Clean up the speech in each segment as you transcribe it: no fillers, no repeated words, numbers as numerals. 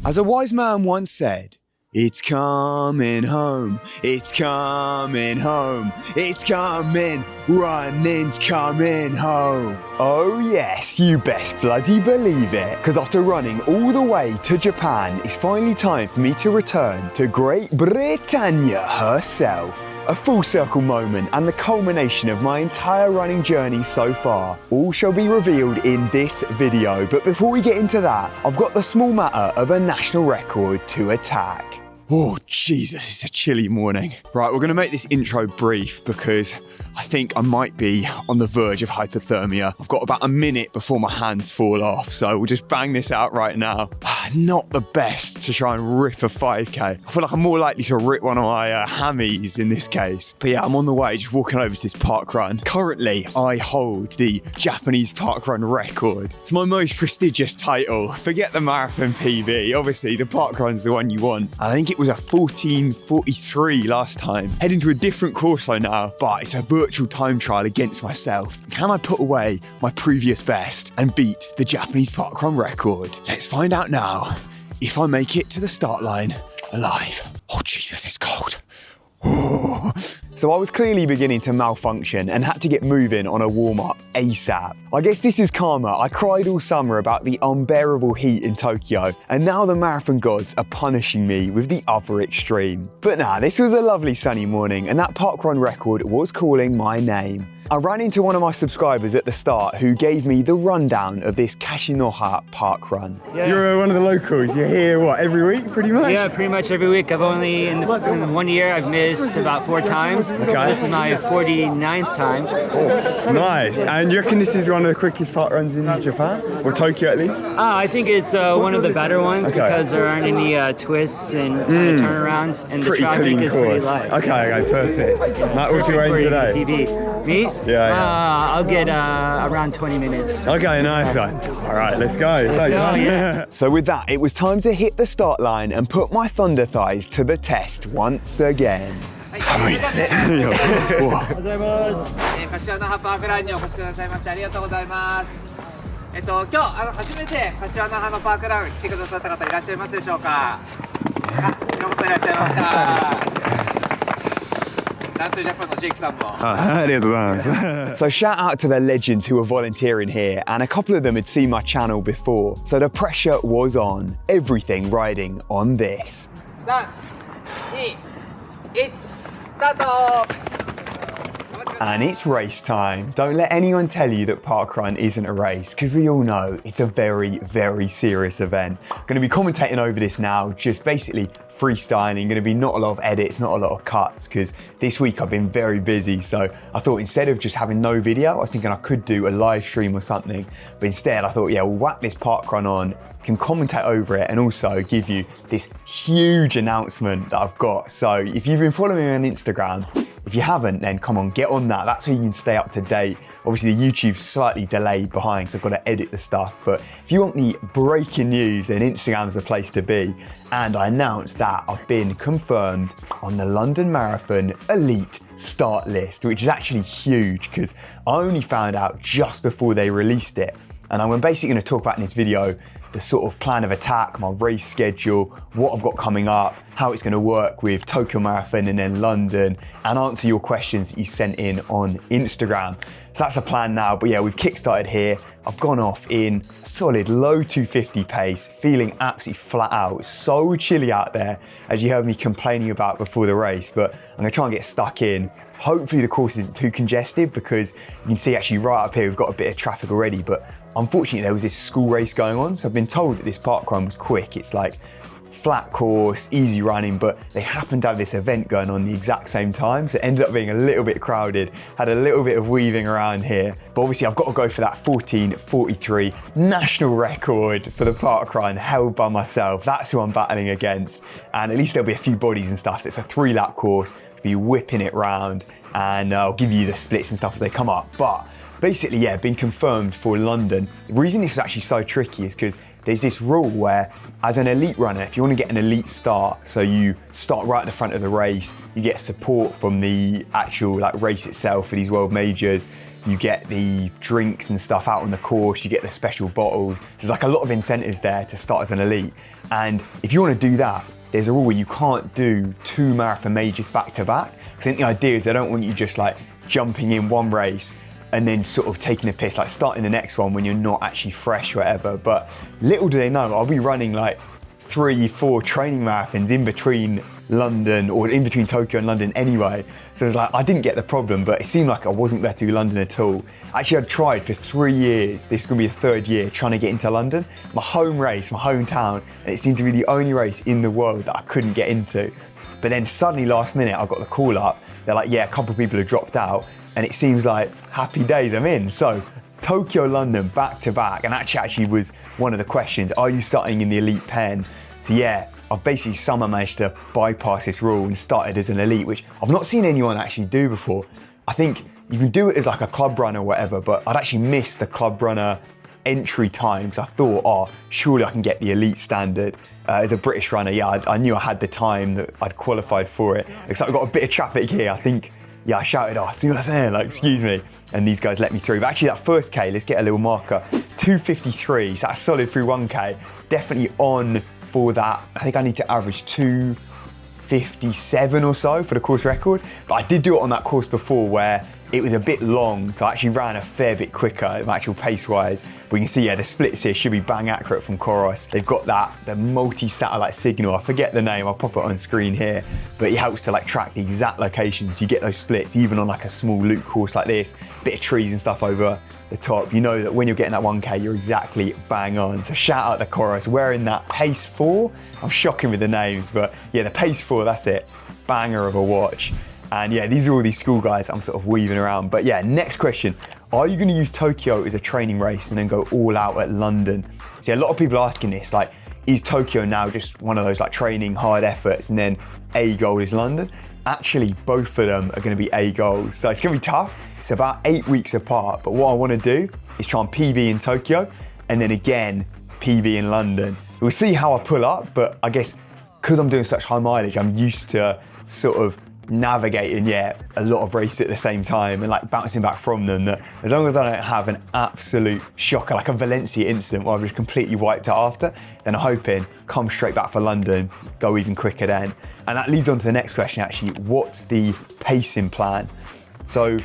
As a wise man once said, it's coming home, it's coming home, it's coming, running's coming home. Oh yes, you best bloody believe it. Because after running all the way to Japan, it's finally time for me to return to Great Britannia herself. A full circle moment and the culmination of my entire running journey so far. All shall be revealed in this video, but before we get into that, I've got the small matter of a national record to attack. Oh Jesus, it's a chilly morning. Right, we're gonna make this intro brief because I think I might be on the verge of hypothermia. I've got about a minute before my hands fall off, so we'll just bang this out right now. Not the best to try and rip a 5K. I feel like I'm more likely to rip one of my hammies in this case. But yeah, I'm on the way, just walking over to this park run. Currently, I hold the Japanese park run record. It's my most prestigious title. Forget the marathon PB. Obviously, the park run's the one you want. And I think it was a 14:43 last time. Heading to a different course though now, but it's a virtual time trial against myself. Can I put away my previous best and beat the Japanese park run record? Let's find out now if I make it to the start line alive. Oh Jesus, it's cold. Oh. So I was clearly beginning to malfunction and had to get moving on a warm-up ASAP. I guess this is karma. I cried all summer about the unbearable heat in Tokyo, and now the marathon gods are punishing me with the other extreme. But nah, this was a lovely sunny morning, and that parkrun record was calling my name. I ran into one of my subscribers at the start who gave me the rundown of this Kashinoha park run. Yeah. So you're one of the locals. You're here, what, every week pretty much? Yeah, pretty much every week. I've only, in the 1 year, I've missed about 4 times. Okay. So this is my 49th time. Oh, nice. And you reckon this is one of the quickest park runs in Japan? Or Tokyo at least? I think it's one of the better ones because there aren't any twists and turnarounds, and the traffic is pretty light. Okay, perfect. Matt, what's your aim today? PB. Me? Yeah. I'll get around 20 minutes. Okay, nice one. All right, let's go. Yeah. So with that, it was time to hit the start line and put my thunder thighs to the test once again. 寒いですね。おはようございます。柏の葉パークランにお越しくださいましてありがとうございます。今日初めて柏の葉のパークラン来てくださった方いらっしゃいますでしょうか。ようこそいらっしゃいました。So shout out to the legends who were volunteering here, and a couple of them had seen my channel before, so the pressure was on. Everything riding on this. 3、2、1、スタート! And it's race time. Don't let anyone tell you that parkrun isn't a race, because we all know it's a very, very serious event. I'm going to be commentating over this now, just basically freestyling. Going to be not a lot of edits, not a lot of cuts, because this week I've been very busy. So I thought instead of just having no video, I was thinking I could do a live stream or something. But instead I thought, yeah, we'll whack this parkrun on, can commentate over it, and also give you this huge announcement that I've got. So if you've been following me on Instagram, if you haven't, then come on, get on that. That's how you can stay up to date. Obviously the YouTube's slightly delayed behind, so I've got to edit the stuff. But if you want the breaking news, then Instagram's the place to be. And I announced that I've been confirmed on the London Marathon Elite start list, which is actually huge because I only found out just before they released it. And I'm basically going to talk about in this video the sort of plan of attack, my race schedule, what I've got coming up, how it's going to work with Tokyo Marathon and then London, and answer your questions that you sent in on Instagram. So that's a plan now, but yeah, we've kickstarted here. I've gone off in solid low 250 pace, feeling absolutely flat out. It's so chilly out there, as you heard me complaining about before the race, but I'm gonna try and get stuck in. Hopefully the course isn't too congested, because you can see actually right up here, we've got a bit of traffic already, but unfortunately there was this school race going on. So I've been told that this parkrun was quick. It's like flat course, easy running, but they happened to have this event going on the exact same time, so it ended up being a little bit crowded, had a little bit of weaving around here. But obviously I've got to go for that 14:43 national record for the parkrun, held by myself. That's who I'm battling against, and at least there'll be a few bodies and stuff. So it's a 3-lap course, I'll be whipping it round, and I'll give you the splits and stuff as they come up. But basically, yeah, been confirmed for London. The reason this was actually so tricky is because there's this rule where, as an elite runner, if you want to get an elite start, so you start right at the front of the race, you get support from the actual race itself for these world majors, you get the drinks and stuff out on the course, you get the special bottles. There's like a lot of incentives there to start as an elite. And if you want to do that, there's a rule where you can't do 2 marathon majors back to back. Because I think the idea is they don't want you just like jumping in one race and then sort of taking a piss, like starting the next one when you're not actually fresh or whatever. But little do they know, I'll be running like 3-4 training marathons in between London or in between Tokyo and London anyway. So it was like, I didn't get the problem, but it seemed like I wasn't there to do London at all. Actually, I'd tried for 3 years. This is gonna be the 3rd year trying to get into London. My home race, my hometown, and it seemed to be the only race in the world that I couldn't get into. But then suddenly last minute, I got the call up. They're like, yeah, a couple of people have dropped out, and it seems like happy days, I'm in. So Tokyo, London, back to back, and actually was one of the questions, are you starting in the elite pen? So yeah, I've basically somehow managed to bypass this rule and started as an elite, which I've not seen anyone actually do before. I think you can do it as like a club runner or whatever, but I'd actually missed the club runner entry time, because I thought, oh, surely I can get the elite standard. As a British runner, yeah, I knew I had the time that I'd qualified for it. Except I've got a bit of traffic here. I think, yeah, I shouted, oh, see what I'm saying? Like, excuse me. And these guys let me through. But actually that first K, let's get a little marker. 2:53, so that's solid through 1K. Definitely on for that. I think I need to average 2:57 or so for the course record. But I did do it on that course before where it was a bit long, so I actually ran a fair bit quicker, actual pace-wise. But you can see, yeah, the splits here should be bang accurate from Koros. They've got the multi-satellite signal. I forget the name, I'll pop it on screen here. But it helps to like track the exact locations. You get those splits, even on like a small loop course like this, bit of trees and stuff over the top. You know that when you're getting that 1K, you're exactly bang on. So shout out to Koros, wearing that Pace 4. I'm shocking with the names, but yeah, the Pace 4, that's it. Banger of a watch. And yeah, these are all these school guys I'm sort of weaving around. But yeah, next question. Are you going to use Tokyo as a training race and then go all out at London? See, a lot of people are asking this, like, is Tokyo now just one of those like training hard efforts and then A goal is London? Actually, both of them are going to be A goals. So it's going to be tough. It's about 8 weeks apart. But what I want to do is try and PB in Tokyo and then again, PB in London. We'll see how I pull up, but I guess because I'm doing such high mileage, I'm used to sort of navigating, yeah, a lot of races at the same time and like bouncing back from them, that as long as I don't have an absolute shocker, like a Valencia incident where I've just completely wiped out after, then I'm hoping come straight back for London, go even quicker then. And that leads on to the next question actually, what's the pacing plan? So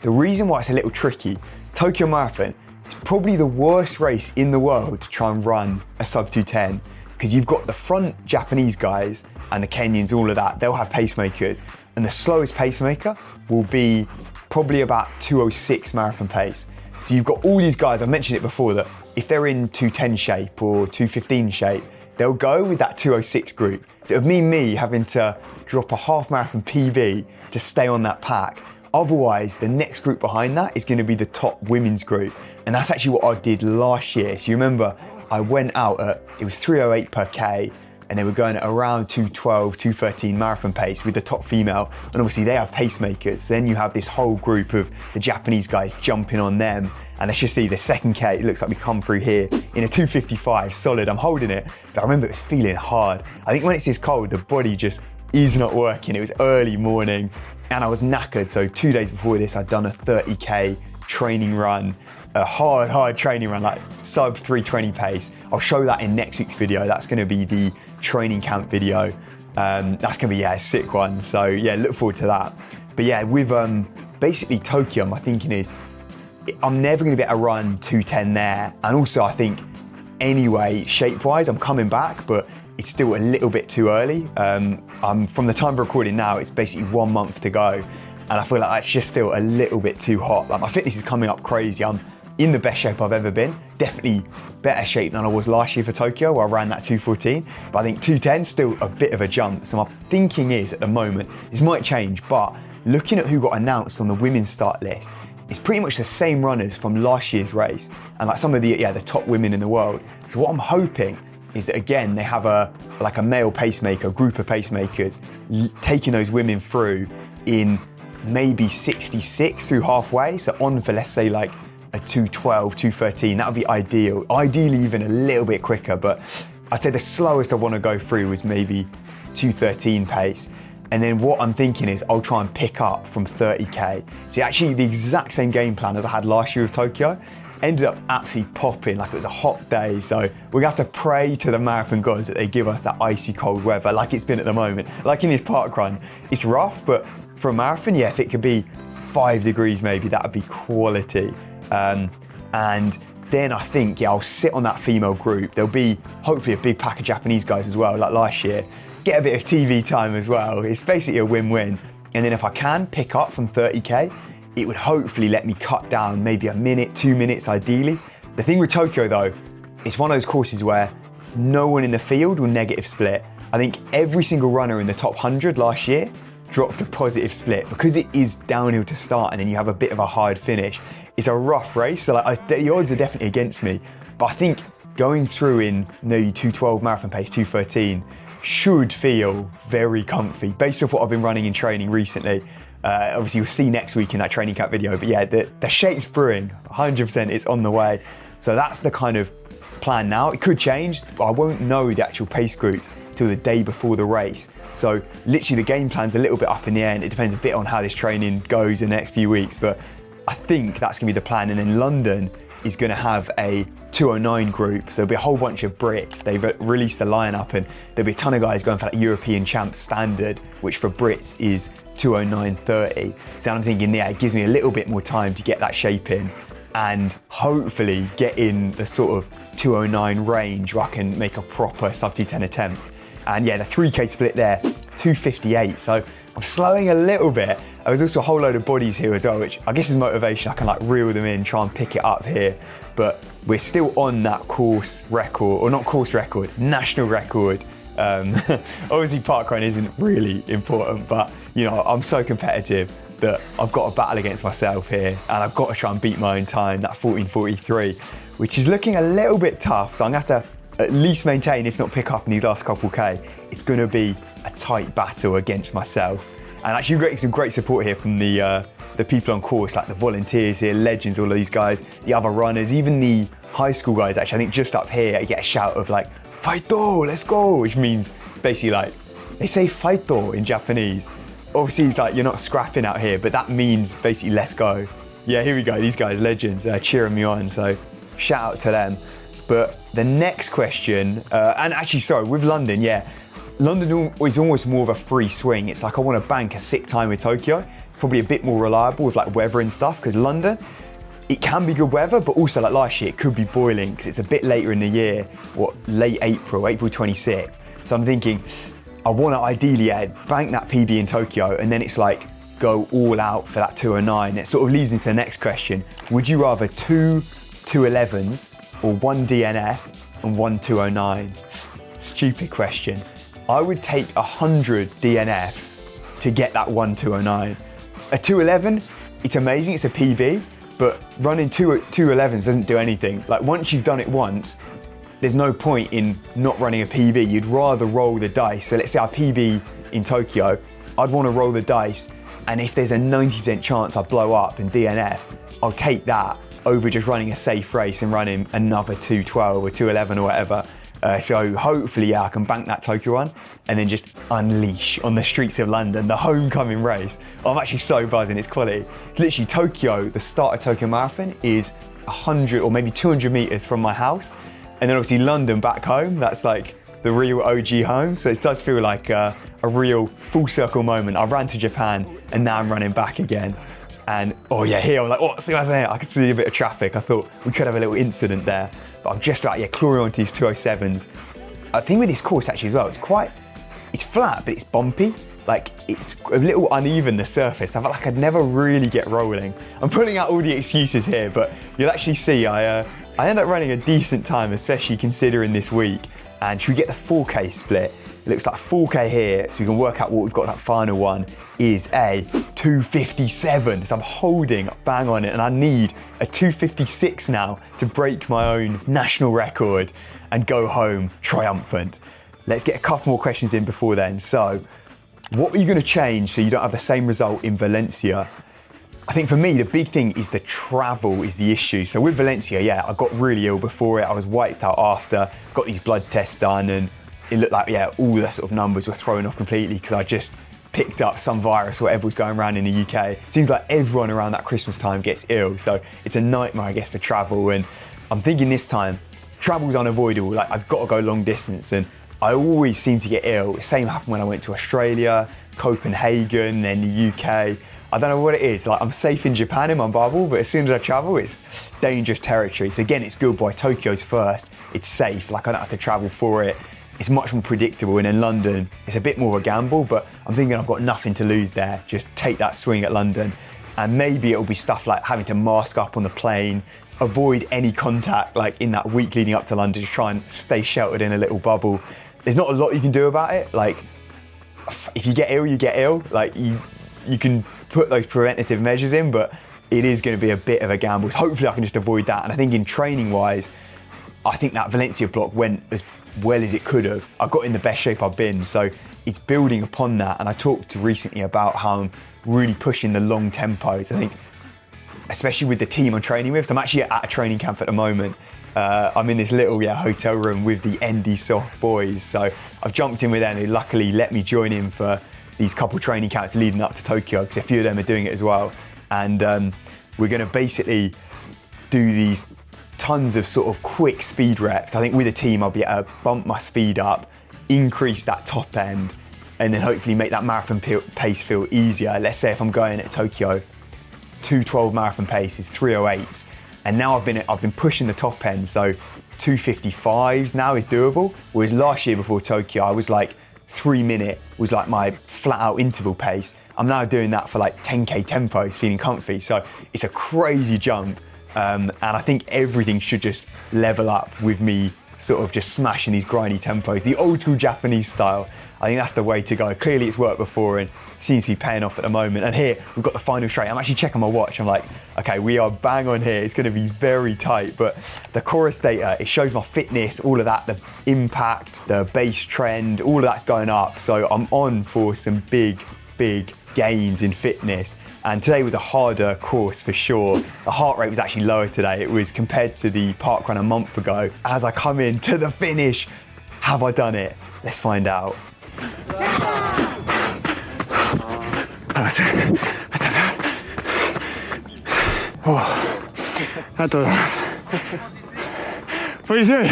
the reason why it's a little tricky, Tokyo Marathon, it's probably the worst race in the world to try and run a sub 2:10, because you've got the front Japanese guys and the Kenyans, all of that, they'll have pacemakers. And the slowest pacemaker will be probably about 2:06 marathon pace. So you've got all these guys, I mentioned it before, that if they're in 2:10 shape or 2:15 shape, they'll go with that 2:06 group. So it would mean me having to drop a half marathon PB to stay on that pack. Otherwise, the next group behind that is going to be the top women's group. And that's actually what I did last year. So you remember, I went out at, it was 3:08 per K, and they were going at around 2:12, 2:13 marathon pace with the top female. And obviously they have pacemakers. Then you have this whole group of the Japanese guys jumping on them. And let's just see the second K, it looks like we come through here in a 2:55, solid, I'm holding it. But I remember it was feeling hard. I think when it's this cold, the body just is not working. It was early morning and I was knackered. So 2 days before this, I'd done a 30K training run, a hard training run, like sub 3:20 pace. I'll show that in next week's video. That's gonna be the training camp video. That's gonna be, yeah, a sick one. So yeah, look forward to that. But yeah, with basically Tokyo, my thinking is, I'm never gonna be able to run 2:10 there. And also I think anyway, shape-wise, I'm coming back, but it's still a little bit too early. From the time of recording now, it's basically 1 month to go. And I feel like that's just still a little bit too hot. Like my fitness is coming up crazy. I'm in the best shape I've ever been. Definitely better shape than I was last year for Tokyo, where I ran that 2:14. But I think 2:10 is still a bit of a jump. So my thinking is at the moment, this might change, but looking at who got announced on the women's start list, it's pretty much the same runners from last year's race. And like some of the top women in the world. So what I'm hoping is that again, they have a male pacemaker, group of pacemakers, taking those women through in maybe 66 through halfway. So on for, let's say, like a 2:12, 2:13, that would be ideal. Ideally even a little bit quicker, but I'd say the slowest I want to go through was maybe 2:13 pace. And then what I'm thinking is I'll try and pick up from 30K. See, actually the exact same game plan as I had last year with Tokyo. Ended up absolutely popping, like it was a hot day. So we're gonna have to pray to the marathon gods that they give us that icy cold weather like it's been at the moment. Like in this park run, it's rough, but for a marathon, yeah, if it could be 5 degrees maybe, that would be quality. And then I think, yeah, I'll sit on that female group. There'll be hopefully a big pack of Japanese guys as well, like last year. Get a bit of TV time as well. It's basically a win-win. And then if I can pick up from 30K, it would hopefully let me cut down maybe a minute, 2 minutes ideally. The thing with Tokyo though, it's one of those courses where no one in the field will negative split. I think every single runner in the top 100 last year dropped a positive split because it is downhill to start and then you have a bit of a hard finish. It's a rough race, so like the odds are definitely against me. But I think going through in maybe 2:12 marathon pace, 2:13, should feel very comfy based off what I've been running in training recently. Obviously you'll see next week in that training camp video, but yeah, the shape's brewing, 100% it's on the way. So that's the kind of plan now. It could change, but I won't know the actual pace groups till the day before the race. So literally the game plan's a little bit up in the air and it depends a bit on how this training goes in the next few weeks, but I think that's gonna be the plan. And then London is gonna have a 209 group, so there'll be a whole bunch of Brits. They've released the lineup and there'll be a ton of guys going for that European champ standard, which for Brits is 209.30. So I'm thinking, yeah, it gives me a little bit more time to get that shape in and hopefully get in the sort of 209 range where I can make a proper sub 210 attempt. And yeah, the 3K split there, 258. So I'm slowing a little bit. There's also a whole load of bodies here as well, which I guess is motivation. I can like reel them in, try and pick it up here. But we're still on that course record, or not course record, national record. Obviously parkrun isn't really important, but you know, I'm so competitive that I've got to battle against myself here and I've got to try and beat my own time, that 14:43, which is looking a little bit tough. So I'm gonna have to at least maintain, if not pick up in these last couple K. It's gonna be a tight battle against myself. And actually getting some great support here from the people on course, like the volunteers here, legends, all of these guys, the other runners, even the high school guys. Actually, I think just up here, you get a shout of like, "Faito, let's go," which means basically like, they say "faito" in Japanese. Obviously, it's like you're not scrapping out here, but that means basically let's go. Yeah, here we go, these guys, legends, cheering me on, so shout out to them. But the next question, and actually, sorry, with London, yeah, London is almost more of a free swing. It's like I want to bank a sick time with Tokyo. It's probably a bit more reliable with like weather and stuff, because London, it can be good weather, but also like last year, it could be boiling because it's a bit later in the year, late April 26th. So I'm thinking, I want to ideally bank that PB in Tokyo, and then it's like go all out for that 209. It sort of leads into the next question. Would you rather 2 211s or 1 DNF and 1 209? Stupid question. I would take 100 DNFs to get that 1 209. A 211, it's amazing, it's a PB, but running 211s doesn't do anything. Like once you've done it once, there's no point in not running a PB. You'd rather roll the dice. So let's say our PB in Tokyo, I'd want to roll the dice, and if there's a 90% chance I blow up and DNF, I'll take that over just running a safe race and running another 212 or 211 or whatever. So hopefully, yeah, I can bank that Tokyo run and then just unleash on the streets of London, the homecoming race. I'm actually so buzzing, it's quality. It's literally Tokyo, the start of Tokyo Marathon is 100 or maybe 200 meters from my house. And then obviously London back home, that's like the real OG home. So it does feel like a real full circle moment. I ran to Japan and now I'm running back again. And oh yeah, here I'm like, oh, see what I'm saying? I could see a bit of traffic. I thought we could have a little incident there. But I'm just like, yeah, clawing onto these 207s. I think with this course actually as well, it's flat, but it's bumpy. Like it's a little uneven, the surface. I felt like I'd never really get rolling. I'm pulling out all the excuses here, but you'll actually see I end up running a decent time, especially considering this week. And should we get the 4K split? It looks like 4K here, so we can work out what we've got. That final one is a 257. So I'm holding bang on it, and I need a 256 now to break my own national record and go home triumphant. Let's get a couple more questions in before then. So, what are you going to change so you don't have the same result in Valencia? I think for me, the big thing is the travel is the issue. So with Valencia, yeah, I got really ill before it. I was wiped out after, got these blood tests done, and it looked like, yeah, all the sort of numbers were thrown off completely because I just picked up some virus or whatever was going around in the UK. Seems like everyone around that Christmas time gets ill, so it's a nightmare, I guess, for travel. And I'm thinking this time, travel's unavoidable. Like, I've got to go long distance, and I always seem to get ill. The same happened when I went to Australia, Copenhagen, then the UK. I don't know what it is. Like, I'm safe in Japan in my bubble, but as soon as I travel, it's dangerous territory. So again, it's good. By Tokyo's first, it's safe. Like, I don't have to travel for it. It's much more predictable. And in London, it's a bit more of a gamble, but I'm thinking I've got nothing to lose there. Just take that swing at London. And maybe it'll be stuff like having to mask up on the plane, avoid any contact, like in that week leading up to London, just try and stay sheltered in a little bubble. There's not a lot you can do about it. Like, if you get ill, you get ill. Like, you can put those preventative measures in, but it is going to be a bit of a gamble. So hopefully I can just avoid that. And I think in training wise, I think that Valencia block went as well as it could have. I got in the best shape I've been, so it's building upon that. And I talked recently about how I'm really pushing the long tempos. I think, especially with the team I'm training with, so I'm actually at a training camp at the moment. I'm in this little hotel room with the ND Soft boys, so I've jumped in with them, who luckily let me join in for these couple training camps leading up to Tokyo, because a few of them are doing it as well. And we're going to basically do these tons of sort of quick speed reps. I think with a team I'll be able to bump my speed up, increase that top end, and then hopefully make that marathon pace feel easier. Let's say if I'm going at Tokyo, 2:12 marathon pace is 3:08, and now I've been pushing the top end, so 2:55s now is doable. Whereas last year before Tokyo, I was like 3 minute was like my flat out interval pace. I'm now doing that for like 10K tempos, feeling comfy. So it's a crazy jump. And I think everything should just level up with me sort of just smashing these grindy tempos, the old school Japanese style. I think that's the way to go. Clearly it's worked before and seems to be paying off at the moment. And here we've got the final straight. I'm actually checking my watch. I'm like, okay, we are bang on here. It's going to be very tight, but the chorus data, it shows my fitness, all of that, the impact, the base trend, all of that's going up. So I'm on for some big gains in fitness. And today was a harder course for sure. The heart rate was actually lower today. It was compared to the park run a month ago. As I come in to the finish, have I done it? Let's find out. Pretty good.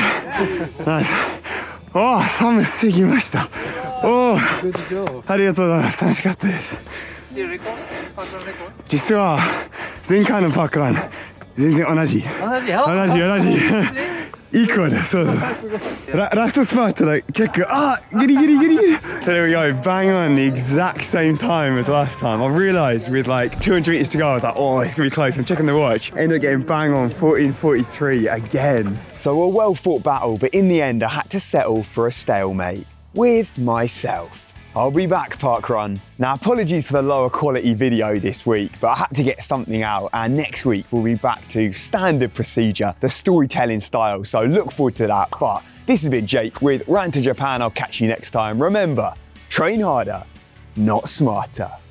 Oh, 寒すぎました。おー、ありがとうございます。楽しかったです。実は前回のパークラン全然同じ。イコール、そうそう。ラストスパートで結構ギリギリ。So there we go, bang on the exact same time as last time. I realised with like 200 meters to go, I was like, oh, it's gonna be close. I'm checking the watch. Ended up getting bang on 14:43 again. So a well fought battle, but in the end I had to settle for a stalemate with myself. I'll be back, parkrun. Now, apologies for the lower quality video this week, but I had to get something out, and next week we'll be back to standard procedure, the storytelling style, so look forward to that. But this has been Jake with Ran to Japan. I'll catch you next time. Remember, train harder, not smarter.